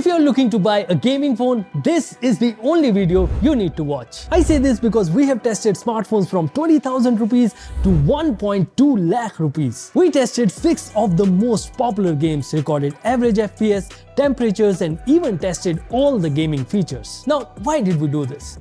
If you're looking to buy a gaming phone, this is the only video you need to watch. I say this because we have tested smartphones from 20,000 rupees to 1.2 lakh rupees. We tested 6 of the most popular games, recorded average FPS, temperatures, and even tested all the gaming features. Now, why did we do this?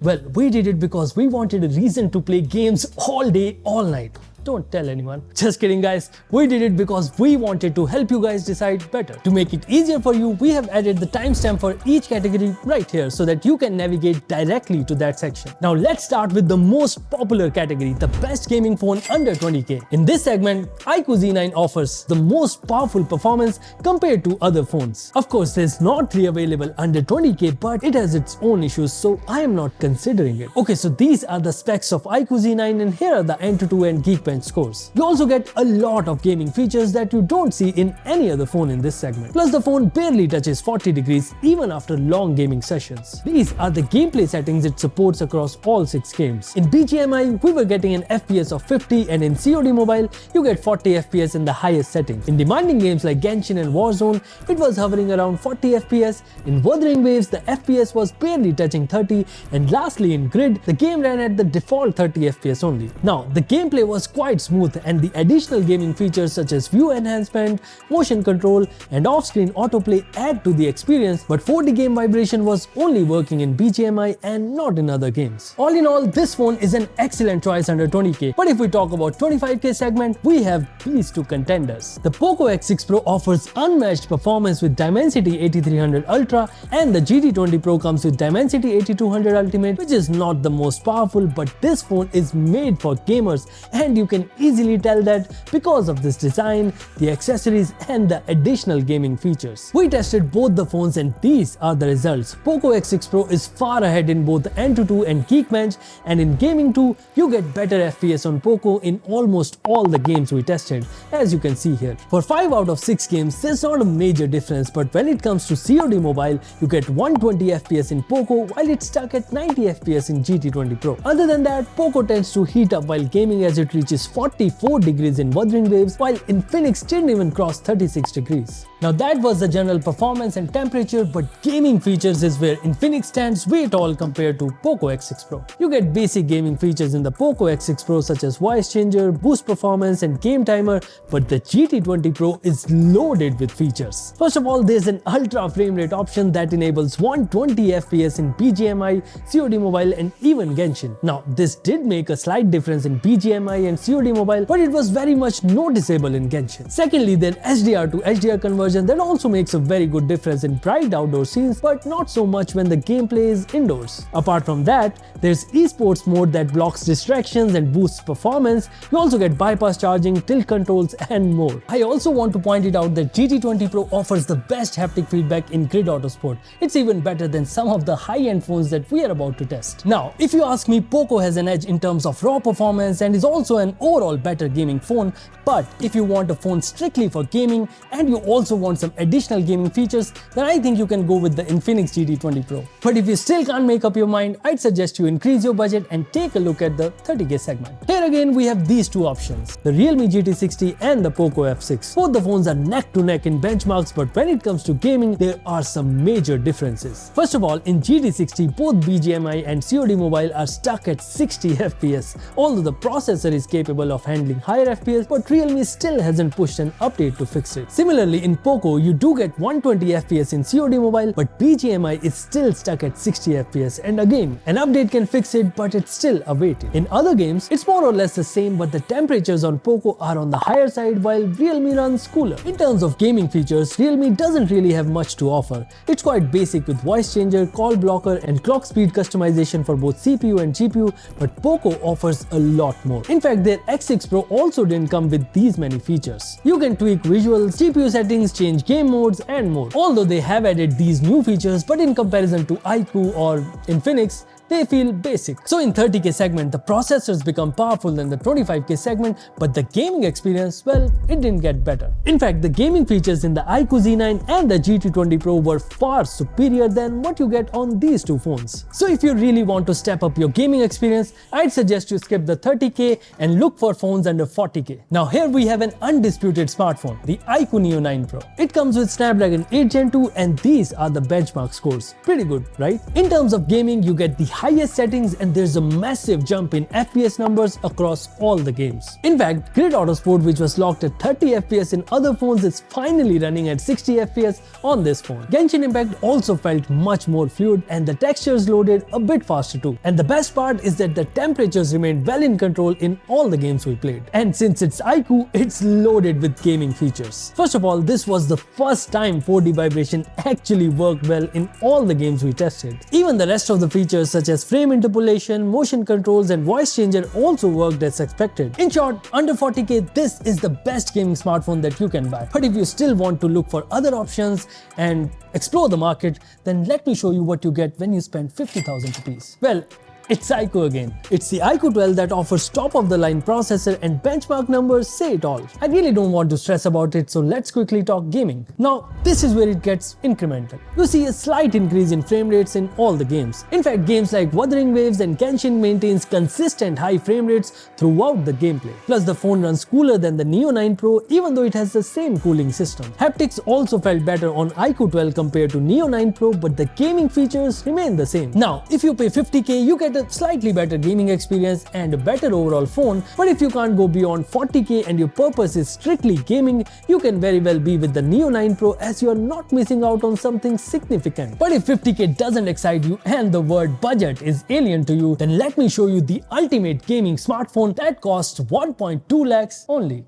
Well, we did it because we wanted a reason to play games all day, all night. Don't tell anyone. Just kidding, guys. We did it because we wanted to help you guys decide better. To make it easier for you, we have added the timestamp for each category right here so that you can navigate directly to that section. Now let's start with the most popular category, the best gaming phone under 20k. In this segment, iQOO Z9 offers the most powerful performance compared to other phones. Of course, it's not available under 20k, but it has its own issues, so I am not considering it. Okay, so these are the specs of iQOO Z9 and here are the AnTuTu and Geekbench scores. You also get a lot of gaming features that you don't see in any other phone in this segment. Plus, the phone barely touches 40 degrees even after long gaming sessions. These are the gameplay settings it supports across all 6 games. In BGMI, we were getting an FPS of 50 and in COD Mobile, you get 40 FPS in the highest setting. In demanding games like Genshin and Warzone, it was hovering around 40 FPS. In Wuthering Waves, the FPS was barely touching 30, and lastly in Grid, the game ran at the default 30 FPS only. Now, the gameplay was quite smooth and the additional gaming features such as view enhancement, motion control, and off-screen autoplay add to the experience, but 4D game vibration was only working in BGMI and not in other games. All in all, this phone is an excellent choice under 20k, but if we talk about 25k segment, we have these 2 contenders. The Poco X6 Pro offers unmatched performance with Dimensity 8300 Ultra, and the GT20 Pro comes with Dimensity 8200 Ultimate, which is not the most powerful, but this phone is made for gamers, and you can easily tell that because of this design, the accessories, and the additional gaming features. We tested both the phones and these are the results. Poco X6 Pro is far ahead in both AnTuTu and Geekbench, and in gaming too, you get better FPS on Poco in almost all the games we tested, as you can see here. For 5 out of 6 games, there's not a major difference, but when it comes to COD Mobile, you get 120 FPS in Poco while it's stuck at 90 FPS in GT20 Pro. Other than that, Poco tends to heat up while gaming as it reaches 44 degrees in Wuthering Waves, while Infinix didn't even cross 36 degrees. Now that was the general performance and temperature, but gaming features is where Infinix stands way tall compared to Poco X6 Pro. You get basic gaming features in the Poco X6 Pro such as voice changer, boost performance, and game timer, but the GT20 Pro is loaded with features. First of all, there's an ultra frame rate option that enables 120 FPS in BGMI, COD Mobile, and even Genshin. Now this did make a slight difference in BGMI and COD Mobile, but it was very much noticeable in Genshin. Secondly, then HDR to HDR conversion that also makes a very good difference in bright outdoor scenes, but not so much when the gameplay is indoors. Apart from that, there's esports mode that blocks distractions and boosts performance. You also get bypass charging, tilt controls, and more. I also want to point it out that GT20 Pro offers the best haptic feedback in Grid AutoSport. It's even better than some of the high-end phones that we are about to test. Now, if you ask me, Poco has an edge in terms of raw performance and is also an overall better gaming phone, but if you want a phone strictly for gaming and you also want some additional gaming features, then I think you can go with the Infinix GT20 Pro. But if you still can't make up your mind, I'd suggest you increase your budget and take a look at the 30k segment. Here again, we have these 2 options, the Realme GT60 and the Poco F6. Both the phones are neck to neck in benchmarks, but when it comes to gaming, there are some major differences. First of all, in GT60, both BGMI and COD Mobile are stuck at 60 FPS, although the processor is capable of handling higher FPS, but Realme still hasn't pushed an update to fix it. Similarly, in Poco, you do get 120 FPS in COD Mobile, but BGMI is still stuck at 60 FPS, and again, an update can fix it, but it's still awaited. In other games, it's more or less the same, but the temperatures on Poco are on the higher side while Realme runs cooler. In terms of gaming features, Realme doesn't really have much to offer. It's quite basic with voice changer, call blocker, and clock speed customization for both CPU and GPU, but Poco offers a lot more. In fact, their X6 Pro also didn't come with these many features. You can tweak visuals, GPU settings, change game modes, and more. Although they have added these new features, but in comparison to iQOO or Infinix, they feel basic. So in 30K segment, the processors become powerful than the 25K segment, but the gaming experience, well, it didn't get better. In fact, the gaming features in the iQOO Z9 and the GT20 Pro were far superior than what you get on these two phones. So if you really want to step up your gaming experience, I'd suggest you skip the 30K and look for phones under 40K. Now here we have an undisputed smartphone, the iQOO Neo 9 Pro. It comes with Snapdragon 8 Gen 2 and these are the benchmark scores. Pretty good, right? In terms of gaming, you get the highest settings and there's a massive jump in FPS numbers across all the games. In fact, Grid AutoSport, which was locked at 30 FPS in other phones, is finally running at 60 FPS on this phone. Genshin Impact also felt much more fluid and the textures loaded a bit faster too. And the best part is that the temperatures remained well in control in all the games we played. And since it's iQOO, it's loaded with gaming features. First of all, this was the first time 4D vibration actually worked well in all the games we tested. Even the rest of the features such as frame interpolation, motion controls and voice changer also worked as expected. In short, under 40K, this is the best gaming smartphone that you can buy. But if you still want to look for other options and explore the market, then let me show you what you get when you spend 50,000 rupees. Well, it's iQOO again. It's the iQOO 12 that offers top-of-the-line processor and benchmark numbers say it all. I really don't want to stress about it, so let's quickly talk gaming. Now, this is where it gets incremental. You see a slight increase in frame rates in all the games. In fact, games like Wuthering Waves and Genshin maintains consistent high frame rates throughout the gameplay. Plus, the phone runs cooler than the Neo 9 Pro even though it has the same cooling system. Haptics also felt better on iQOO 12 compared to Neo 9 Pro, but the gaming features remain the same. Now, if you pay 50K, you get a slightly better gaming experience and a better overall phone, but if you can't go beyond 40K and your purpose is strictly gaming, you can very well be with the Neo 9 Pro as you are not missing out on something significant. But if 50K doesn't excite you and the word budget is alien to you, then let me show you the ultimate gaming smartphone that costs 1.2 lakhs only.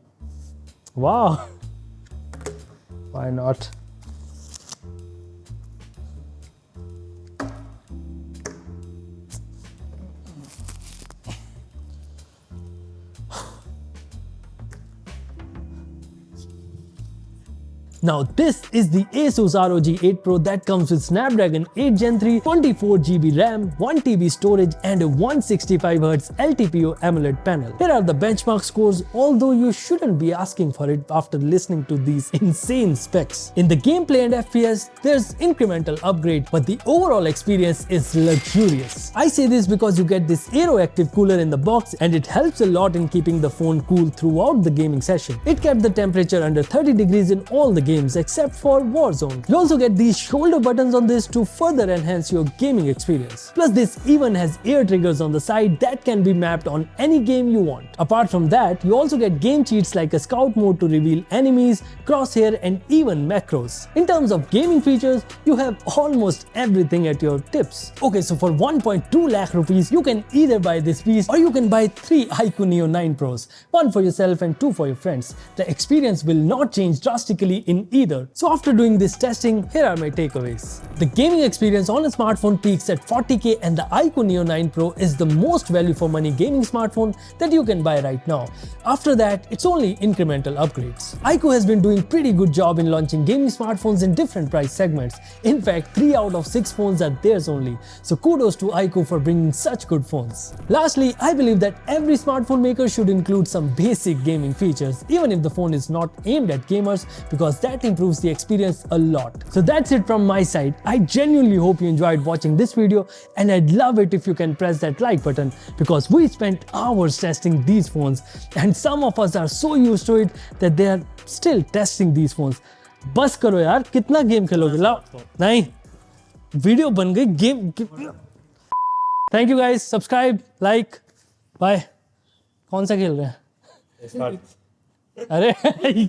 Wow. Why not? Now this is the Asus ROG 8 Pro that comes with Snapdragon 8 Gen 3, 24GB RAM, 1TB storage and a 165Hz LTPO AMOLED panel. Here are the benchmark scores, although you shouldn't be asking for it after listening to these insane specs. In the gameplay and FPS, there's incremental upgrade, but the overall experience is luxurious. I say this because you get this Aero Active cooler in the box and it helps a lot in keeping the phone cool throughout the gaming session. It kept the temperature under 30 degrees in all the games except for Warzone. You also get these shoulder buttons on this to further enhance your gaming experience. Plus this even has air triggers on the side that can be mapped on any game you want. Apart from that, you also get game cheats like a scout mode to reveal enemies, crosshair and even macros. In terms of gaming features, you have almost everything at your tips. Okay, so for 1.2 lakh rupees, you can either buy this piece or you can buy 3 iQOO Neo 9 Pros, one for yourself and 2 for your friends. The experience will not change drastically in either. So after doing this testing, here are my takeaways. The gaming experience on a smartphone peaks at 40K and the iQOO Neo 9 Pro is the most value for money gaming smartphone that you can buy right now. After that, it's only incremental upgrades. iQOO has been doing pretty good job in launching gaming smartphones in different price segments. In fact, 3 out of 6 phones are theirs only. So kudos to iQOO for bringing such good phones. Lastly, I believe that every smartphone maker should include some basic gaming features, even if the phone is not aimed at gamers, because that improves the experience a lot. So that's it from my side. I genuinely hope you enjoyed watching this video and I'd love it if you can press that like button because we spent hours testing these phones and some of us are so used to it that they are still testing these phones. बस करो यार, कितना game खेलोगे? लाओ नहीं, video बन गई game. Thank you guys, subscribe, like, bye. कौन सा खेल रहे हैं? अरे